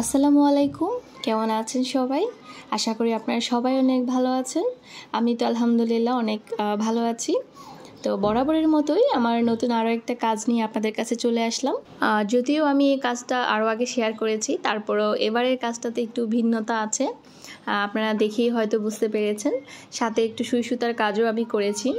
আসসালামু আলাইকুম, কেমন আছেন সবাই? আশা করি আপনারা সবাই অনেক ভালো আছেন। আমি তো আলহামদুলিল্লাহ অনেক ভালো আছি। তো বরাবরের মতোই আমার নতুন আরও একটা কাজ নিয়ে আপনাদের কাছে চলে আসলাম। যদিও আমি এই কাজটা আরও আগে শেয়ার করেছি, তারপরেও এবারের কাজটাতে একটু ভিন্নতা আছে। আপনারা দেখেই হয়তো বুঝতে পেরেছেন। সাথে একটু সুই সুতার কাজও আমি করেছি।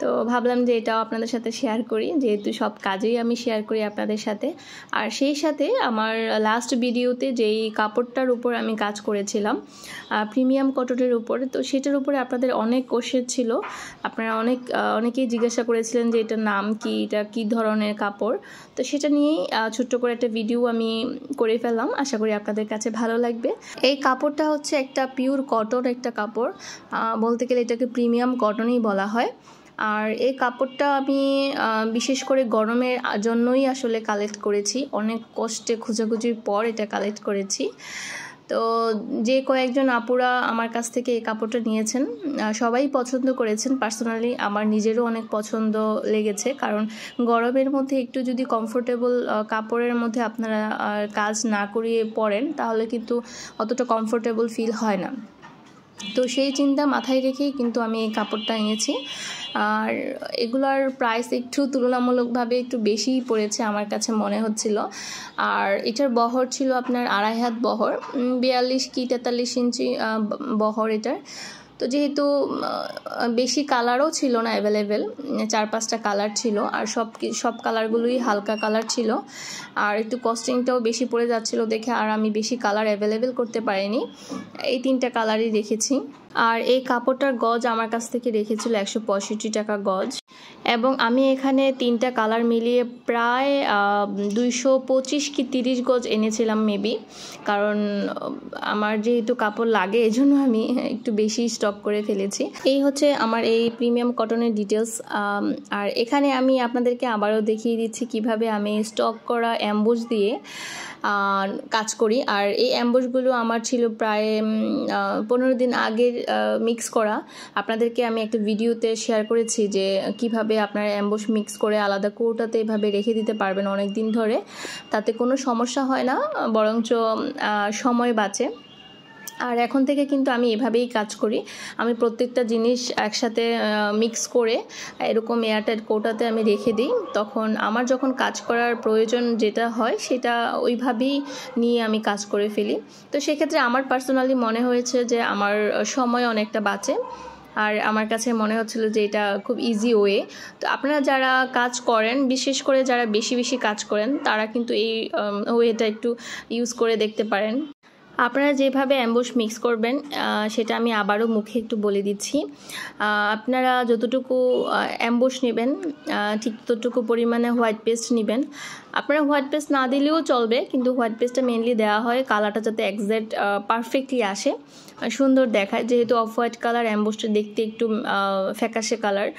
তো ভাবলাম যে এটাও আপনাদের সাথে শেয়ার করি, যেহেতু সব কাজেই আমি শেয়ার করি আপনাদের সাথে। আর সেই সাথে আমার লাস্ট ভিডিওতে যেই কাপড়টার উপর আমি কাজ করেছিলাম প্রিমিয়াম কটনের উপর, তো সেটার উপরে আপনাদের অনেক কোশ্চেন ছিল। আপনারা অনেকেই জিজ্ঞাসা করেছিলেন যে এটার নাম কি, এটা কী ধরনের কাপড়। তো সেটা নিয়েই ছোট্ট করে একটা ভিডিও আমি করে ফেললাম। আশা করি আপনাদের কাছে ভালো লাগবে। এই কাপড়টা হচ্ছে একটা পিওর কটন একটা কাপড়, বলতে গেলে এটাকে প্রিমিয়াম কটনই বলা হয়। আর এই কাপড়টা আমি বিশেষ করে গরমের জন্যই আসলে কালেক্ট করেছি। অনেক কষ্টে খোঁজাখুঁজির পর এটা কালেক্ট করেছি। তো যে কয়েকজন আপুরা আমার কাছ থেকে এই কাপড়টা নিয়েছেন সবাই পছন্দ করেছেন। পার্সোনালি আমার নিজেরও অনেক পছন্দ লেগেছে, কারণ গরমের মধ্যে একটু যদি কমফোর্টেবল কাপড়ের মধ্যে আপনারা কাজ না করিয়ে পরেন তাহলে কিন্তু অতটা কমফোর্টেবল ফিল হয় না। তো সেই চিন্তা মাথায় রেখেই কিন্তু আমি এই কাপড়টা এনেছি। আর এগুলার প্রাইস একটু তুলনামূলকভাবে একটু বেশিই পড়েছে আমার কাছে মনে হচ্ছিল। আর এটার বহর ছিল আপনার 2.5 হাত বহর, 42 কি 43 ইঞ্চি বহর এটার। তো যেহেতু বেশি কালারও ছিল না অ্যাভেলেবেল, 4-5টা কালার ছিল, আর সব কালারগুলোই হালকা কালার ছিল। আর একটু কস্টিংটাও বেশি পড়ে যাচ্ছিল দেখে আর আমি বেশি কালার অ্যাভেলেবেল করতে পারিনি, এই 3টা কালারই রেখেছি। আর এই কাপড়টার গজ আমার কাছ থেকে রেখেছিল 165 টাকা গজ, এবং আমি এখানে 3টা কালার মিলিয়ে প্রায় 225 কি 30 গজ এনেছিলাম মেবি, কারণ আমার যেহেতু কাপড় লাগে এজন্য আমি একটু বেশি স্টক করে ফেলেছি। এই হচ্ছে আমার এই প্রিমিয়াম কটনের ডিটেলস। আর এখানে আমি আপনাদেরকে আবারও দেখিয়ে দিচ্ছি কিভাবে আমি স্টক করা অ্যাম্বুশ দিয়ে কাজ করি। আর এই অ্যাম্বুশগুলো আমার ছিল প্রায় 15 দিন আগের মিক্স করা। আপনাদেরকে আমি একটা ভিডিওতে শেয়ার করেছি যে কিভাবে আপনারা অ্যাম্বুশ মিক্স করে আলাদা কৌটাতে এভাবে রেখে দিতে পারবেন অনেক দিন ধরে, তাতে কোনো সমস্যা হয় না, বরঞ্চ সময় বাঁচে। আর এখন থেকে কিন্তু আমি এভাবেই কাজ করি। আমি প্রত্যেকটা জিনিস একসাথে মিক্স করে এরকম এয়ারটাইট কৌটাতে আমি রেখে দিই। তখন আমার যখন কাজ করার প্রয়োজন যেটা হয় সেটা ওইভাবেই নিয়ে আমি কাজ করে ফেলি। তো সেক্ষেত্রে আমার পার্সোনালি মনে হয়েছে যে আমার সময় অনেকটা বাঁচে, আর আমার কাছে মনে হচ্ছিল যে এটা খুব ইজি ওয়ে। তো আপনারা যারা কাজ করেন, বিশেষ করে যারা বেশি বেশি কাজ করেন, তারা কিন্তু এই ওয়েটা একটু ইউজ করে দেখতে পারেন। আপনারা যেভাবে অ্যাম্বুশ মিক্স করবেন সেটা আমি আবারও মুখে একটু বলে দিচ্ছি। আপনারা যতটুকু অ্যাম্বুশ নেবেন ঠিক ততটুকু পরিমাণে হোয়াইট পেস্ট নেবেন। আপনারা হোয়াইট পেস্ট না দিলেও চলবে, কিন্তু হোয়াইট পেস্টটা মেনলি দেওয়া হয় কালারটা যাতে একজ্যাক্ট পারফেক্টলি আসে, সুন্দর দেখায়। যেহেতু অফ হোয়াইট কালার, অ্যাম্বুশটা দেখতে একটু ফ্যাকাশে কালার,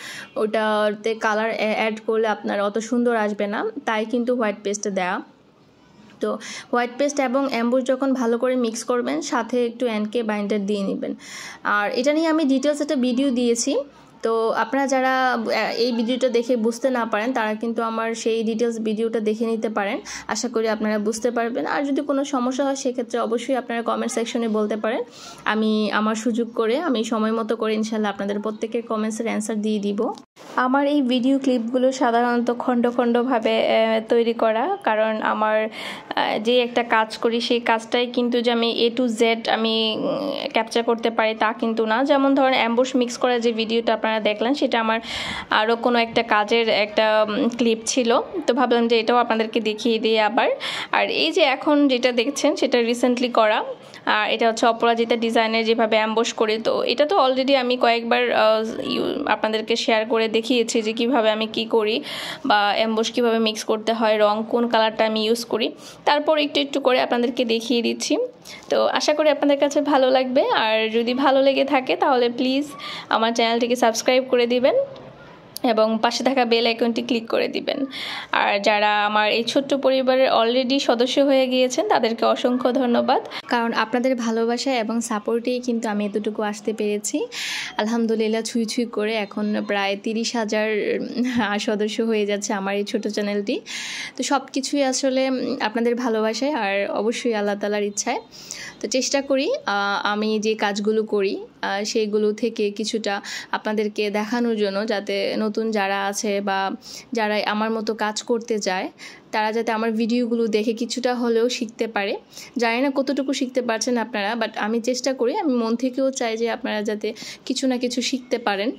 ওটাতে কালার অ্যাড করলে আপনার অত সুন্দর আসবে না, তাই কিন্তু হোয়াইট পেস্টটা দেওয়া। তো হোয়াইট পেস্ট এবং অ্যাম্বুশ যখন ভালো করে মিক্স করবেন, সাথে একটু এনকে বাইন্ডার দিয়ে নেবেন। আর এটা নিয়ে আমি ডিটেলস একটা ভিডিও দিয়েছি, তো আপনারা যারা এই ভিডিওটা দেখে বুঝতে না পারেন তারা কিন্তু আমার সেই ডিটেলস ভিডিওটা দেখে নিতে পারেন। আশা করি আপনারা বুঝতে পারবেন। আর যদি কোনো সমস্যা হয় সেক্ষেত্রে অবশ্যই আপনারা কমেন্ট সেকশনে বলতে পারেন। আমি আমার সুযোগ করে, আমি সময় মতো করে ইনশাল্লাহ আপনাদের প্রত্যেকের কমেন্টসের অ্যান্সার দিয়ে দিব। আমার এই ভিডিও ক্লিপগুলো সাধারণত খণ্ড খণ্ডভাবে তৈরি করা, কারণ আমার যে একটা কাজ করি সেই কাজটাই কিন্তু যে আমি A to Z আমি ক্যাপচার করতে পারি তা কিন্তু না। যেমন ধরেন অ্যাম্বুশ মিক্স করা যে ভিডিওটা আপনারা দেখলেন, সেটা আমার আরও কোনো একটা কাজের একটা ক্লিপ ছিল, তো ভাবলাম যে এটাও আপনাদেরকে দেখিয়ে দিই আবার। আর এই যে এখন যেটা দেখছেন সেটা রিসেন্টলি করা, আর এটা হচ্ছে অপরাজিতা ডিজাইনের যেভাবে অ্যাম্বুশ করি। তো এটা তো অলরেডি আমি কয়েকবার আপনাদেরকে শেয়ার করে দেখিয়েছি যে কিভাবে আমি কি করি, বা অ্যাম্বুশ কিভাবে মিক্স করতে হয়, রং কোন কালারটা আমি ইউজ করি, তারপর একটু একটু করে আপনাদেরকে দেখিয়ে দিচ্ছি। তো আশা করি আপনাদের কাছে ভালো লাগবে। আর যদি ভালো লেগে থাকে তাহলে প্লিজ আমার চ্যানেলটিকে সাবস্ক্রাইব করে দিবেন। এবং পাশে থাকা বেল আইকনটি ক্লিক করে দিবেন। আর যারা আমার এই ছোট্ট পরিবারের অলরেডি সদস্য হয়ে গিয়েছেন তাদেরকে অসংখ্য ধন্যবাদ, কারণ আপনাদের ভালোবাসা এবং সাপোর্টেই কিন্তু আমি এতটুকু আসতে পেরেছি। আলহামদুলিল্লাহ ছুঁই ছুঁই করে এখন প্রায় 30,000 সদস্য হয়ে যাচ্ছে আমার এই ছোট চ্যানেলটি। তো সব কিছুই আসলে আপনাদের ভালোবাসায় আর অবশ্যই আল্লাহ তাআলার ইচ্ছায়। তো চেষ্টা করি আমি যে কাজগুলো করি সেইগুলো থেকে কিছুটা আপনাদেরকে দেখানোর জন্য, যাতে নতুন যারা আছে বা যারা আমার মতো কাজ করতে যায় তারা যাতে আমার ভিডিওগুলো দেখে কিছুটা হলেও শিখতে পারে। জানি না কতটুকু শিখতে পারছেন আপনারা, বাট আমি চেষ্টা করি, আমি মন থেকেও চাই যে আপনারা যাতে কিছু না কিছু শিখতে পারেন।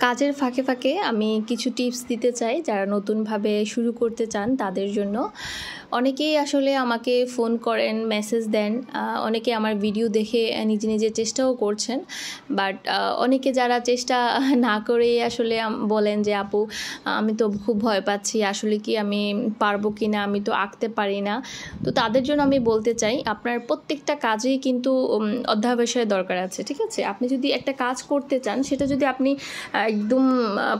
কাজের ফাঁকে ফাঁকে আমি কিছু টিপস দিতে চাই যারা নতুনভাবে শুরু করতে চান তাদের জন্য। অনেকেই আসলে আমাকে ফোন করেন, মেসেজ দেন, অনেকে আমার ভিডিও দেখে নিজে নিজে চেষ্টাও করছেন, বাট অনেকে যারা চেষ্টা না করেই আসলে বলেন যে আপু আমি তো খুব ভয় পাচ্ছি, আসলে কি আমি পারবো কি না, আমি তো আঁকতে পারি না। তো তাদের জন্য আমি বলতে চাই আপনার প্রত্যেকটা কাজেই কিন্তু অধ্যাবসায়ের দরকার আছে, ঠিক আছে? আপনি যদি একটা কাজ করতে চান, সেটা যদি আপনি একদম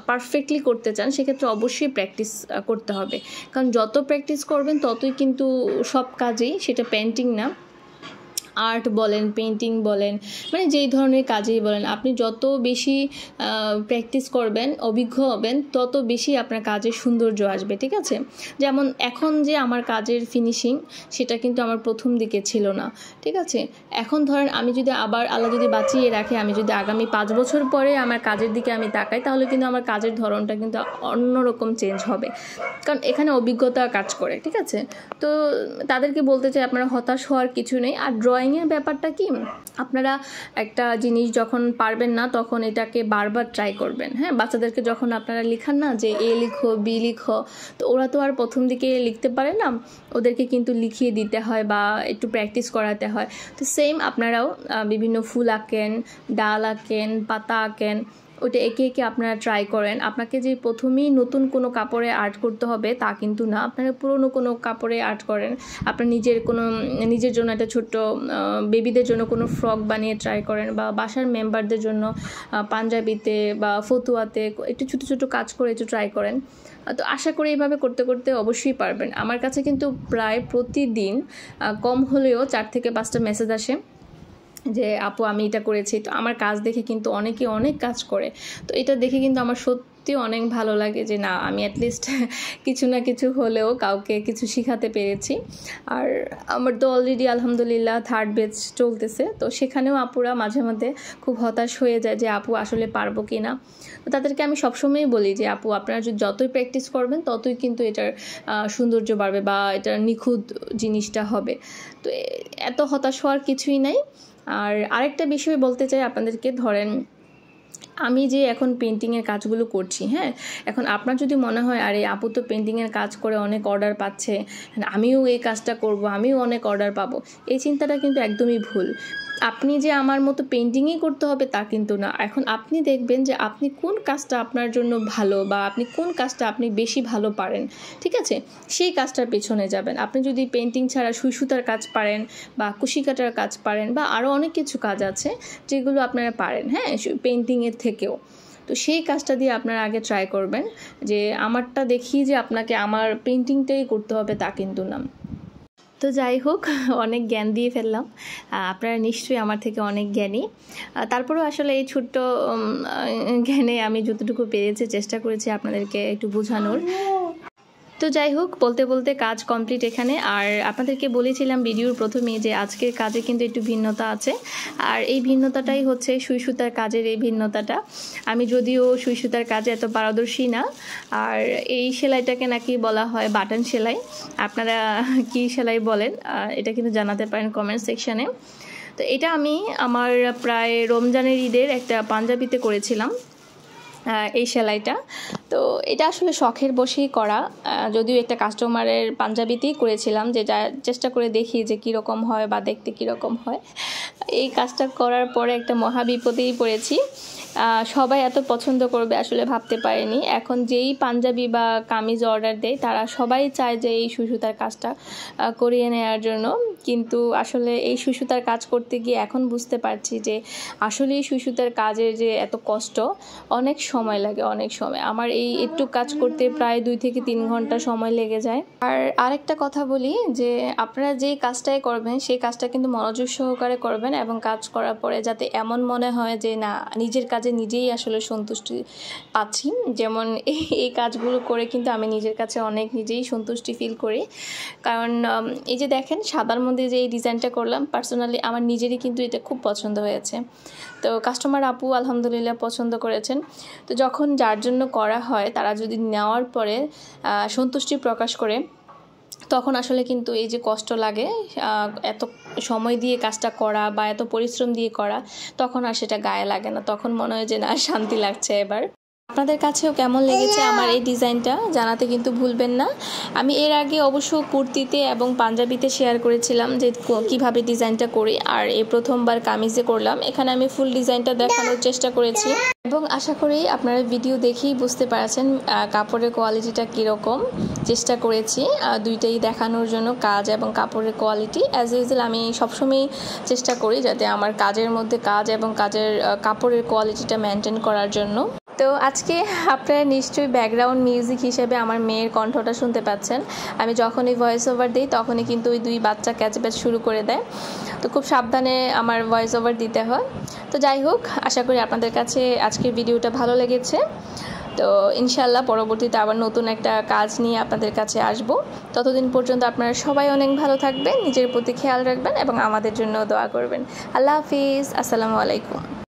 পারফেক্টলি করতে চান, সেক্ষেত্রে অবশ্যই প্র্যাকটিস করতে হবে, কারণ যত প্র্যাকটিস করবেন ততই কিন্তু সব কাজেই, সেটা পেন্টিং না, আর্ট বলেন, পেন্টিং বলেন, মানে যেই ধরনের কাজেই বলেন, আপনি যত বেশি প্র্যাকটিস করবেন, অভিজ্ঞ হবেন, তত বেশি আপনার কাজের সৌন্দর্য আসবে, ঠিক আছে? যেমন এখন যে আমার কাজের ফিনিশিং, সেটা কিন্তু আমার প্রথম দিকে ছিল না, ঠিক আছে? এখন ধরেন আমি যদি আবার আল্লাহ যদি বাঁচিয়ে রাখে, আমি যদি আগামী 5 বছর পরে আমার কাজের দিকে আমি তাকাই, তাহলে কিন্তু আমার কাজের ধরনটা কিন্তু অন্যরকম চেঞ্জ হবে, কারণ এখানে অভিজ্ঞতা কাজ করে, ঠিক আছে? তো তাদেরকে বলতে চাই আপনারা হতাশ হওয়ার কিছু নেই। আর ড্রয়িংয়ের ব্যাপারটা কি, আপনারা একটা জিনিস যখন পারবেন না তখন এটাকে বারবার ট্রাই করবেন। হ্যাঁ, বাচ্চাদেরকে যখন আপনারা লিখান না যে এ লিখো, বি লিখো, তো ওরা তো আর প্রথম দিকে লিখতে পারে না, ওদেরকে কিন্তু লিখিয়ে দিতে হয় বা একটু প্র্যাকটিস করাতে হয়। তো সেম আপনারাও বিভিন্ন ফুল আঁকেন, ডাল আঁকেন, পাতা আঁকেন, ওটা এঁকে এঁকে আপনারা ট্রাই করেন। আপনাকে যে প্রথমেই নতুন কোনো কাপড়ে আর্ট করতে হবে তা কিন্তু না, আপনারা পুরনো কোনো কাপড়ে আর্ট করেন, আপনার নিজের জন্য একটা ছোট্ট বেবিদের জন্য কোনো ফ্রক বানিয়ে ট্রাই করেন, বা বাসার মেম্বারদের জন্য পাঞ্জাবিতে বা ফতুয়াতে একটু ছোটো ছোটো কাজ করে একটু ট্রাই করেন। তো আশা করি এইভাবে করতে করতে অবশ্যই পারবেন। আমার কাছে কিন্তু প্রায় প্রতিদিন কম হলেও 4 থেকে 5টা মেসেজ আসে যে আপু আমি এটা করেছি। তো আমার কাজ দেখে কিন্তু অনেকে অনেক কাজ করে, তো এটা দেখে কিন্তু আমার সত্যি অনেক ভালো লাগে যে না, আমি অ্যাটলিস্ট কিছু না কিছু হলেও কাউকে কিছু শেখাতে পেরেছি। আর আমার তো অলরেডি আলহামদুলিল্লাহ 3rd ব্যাচ চলতেছে, তো সেখানেও আপুরা মাঝে মাঝে খুব হতাশ হয়ে যায় যে আপু আসলে পারবো কি না। তো তাদেরকে আমি সবসময়ই বলি যে আপু আপনারা যতই প্র্যাকটিস করবেন ততই কিন্তু এটার সৌন্দর্য বাড়বে বা এটার নিখুঁত জিনিসটা হবে। তো এত হতাশ হওয়ার কিছুই নাই। আর আরেকটা বিষয় বলতে চাই আপনাদেরকে, ধরেন আমি যে এখন পেন্টিংয়ের কাজগুলো করছি, হ্যাঁ, এখন আপনার যদি মনে হয় আরে আপু তো পেন্টিংয়ের কাজ করে অনেক অর্ডার পাচ্ছে, আমিও এই কাজটা করব, আমিও অনেক অর্ডার পাবো, এই চিন্তাটা কিন্তু একদমই ভুল। আপনি যে আমার মতো পেন্টিংই করতে হবে তা কিন্তু না। এখন আপনি দেখবেন যে আপনি কোন কাজটা আপনার জন্য ভালো, বা আপনি কোন কাজটা আপনি বেশি ভালো পারেন, ঠিক আছে, সেই কাজটার পেছনে যাবেন। আপনি যদি পেন্টিং ছাড়া সুই সুতার কাজ পারেন, বা কুশি কাটার কাজ পারেন, বা আরও অনেক কিছু কাজ আছে যেগুলো আপনারা পারেন, হ্যাঁ, পেন্টিংয়ের থেকেও, তো সেই কাজটা দিয়ে আপনারা আগে ট্রাই করবেন। যে আমারটা দেখি যে আপনাকে আমার পেন্টিংটাই করতে হবে তা কিন্তু না। তো যাই হোক, অনেক জ্ঞান দিয়ে ফেললাম, আপনারা নিশ্চয়ই আমার থেকে অনেক জ্ঞানী। তারপরেও আসলে এই ছোট্ট জ্ঞানে আমি যতটুকু পেরেছি চেষ্টা করেছি আপনাদেরকে একটু বোঝানোর। তো যাই হোক, বলতে বলতে কাজ কমপ্লিট এখানে। আর আপনাদেরকে বলেছিলাম ভিডিওর প্রথমেই যে আজকের কাজে কিন্তু একটু ভিন্নতা আছে, আর এই ভিন্নতাটাই হচ্ছে সুই সুতার কাজের এই ভিন্নতাটা। আমি যদিও সুই সুতার কাজে এত পারদর্শী না, আর এই সেলাইটাকে নাকি বলা হয় বাটন সেলাই। আপনারা কি সেলাই বলেন এটা কিন্তু জানাতে পারেন কমেন্ট সেকশানে। তো এটা আমি আমার প্রায় রমজানের ঈদের একটা পাঞ্জাবিতে করেছিলাম এই সেলাইটা। তো এটা আসলে শখের বসেই করা, যদিও একটা কাস্টমারের পাঞ্জাবিতেই করেছিলাম, যে চেষ্টা করে দেখি যে কীরকম হয় বা দেখতে কীরকম হয়। এই কাজটা করার পরে একটা মহা বিপদেই পড়েছি, সবাই এত পছন্দ করবে আসলে ভাবতে পারিনি। এখন যেই পাঞ্জাবি বা কামিজ অর্ডার দেয় তারা সবাই চায় যে এই সুতার কাজটা করিয়ে নেওয়ার জন্য, কিন্তু আসলে এই সুতার কাজ করতে গিয়ে এখন বুঝতে পারছি যে আসলে এই সুতার কাজের যে এত কষ্ট, অনেক সময় লাগে, অনেক সময়। আমার এই একটু কাজ করতে প্রায় 2 থেকে 3 ঘন্টা সময় লেগে যায়। আর আরেকটা কথা বলি যে আপনারা যেই কাজটাই করবেন সেই কাজটা কিন্তু মনোযোগ সহকারে করবেন, এবং কাজ করার পরে যাতে এমন মনে হয় যে না, নিজের কাজে নিজেই আসলে সন্তুষ্টি পাচ্ছি। যেমন এই কাজগুলো করে কিন্তু আমি নিজের কাছে অনেক নিজেই সন্তুষ্টি ফিল করি। কারণ এই যে দেখেন সাদার মধ্যে যে এই ডিজাইনটা করলাম, পার্সোনালি আমার নিজেরই কিন্তু এটা খুব পছন্দ হয়েছে। তো কাস্টমার আপু আলহামদুলিল্লাহ পছন্দ করেছেন। তো যখন যার জন্য করা হয় তারা যদি নেওয়ার পরে সন্তুষ্টি প্রকাশ করে, তখন আসলে কিন্তু এই যে কষ্ট লাগে এত সময় দিয়ে কাজটা করা বা এত পরিশ্রম দিয়ে করা, তখন আর সেটা গায়ে লাগে না। তখন মনে হয় যে না, শান্তি লাগছে এবার। আপনাদের কাছেও কেমন লেগেছে আমার এই ডিজাইনটা জানাতে কিন্তু ভুলবেন না। আমি এর আগে অবশ্য কুর্তিতে এবং পাঞ্জাবিতে শেয়ার করেছিলাম যে কিভাবে ডিজাইনটা করি, আর এই প্রথমবার কামিজে করলাম। এখানে আমি ফুল ডিজাইনটা দেখানোর চেষ্টা করেছি, এবং আশা করি আপনারা ভিডিও দেখেই বুঝতে পারছেন কাপড়ের কোয়ালিটিটা কীরকম। চেষ্টা করেছি দুইটাই দেখানোর জন্য, কাজ এবং কাপড়ের কোয়ালিটি। অ্যাজ ইউজুয়াল আমি সবসময়ই চেষ্টা করি যাতে আমার কাজের মধ্যে কাজ এবং কাজের কাপড়ের কোয়ালিটিটা মেনটেন করার জন্য। তো আজকে আপনারা নিশ্চয়ই ব্যাকগ্রাউন্ড মিউজিক হিসেবে আমার মেয়ের কণ্ঠটা শুনতে পাচ্ছেন। আমি যখনই ভয়েস ওভার দিই তখনই কিন্তু ওই 2 বাচ্চা ক্যাচব্যাচ শুরু করে দেয়, তো খুব সাবধানে আমার ভয়েস ওভার দিতে হয়। তো যাই হোক, আশা করি আপনাদের কাছে আজকের ভিডিওটা ভালো লেগেছে। তো ইনশাল্লাহ পরবর্তীতে আবার নতুন একটা কাজ নিয়ে আপনাদের কাছে আসব। ততদিন পর্যন্ত আপনারা সবাই অনেক ভালো থাকবেন, নিজের প্রতি খেয়াল রাখবেন এবং আমাদের জন্য দোয়া করবেন। আল্লাহ হাফিজ, আসসালামু আলাইকুম।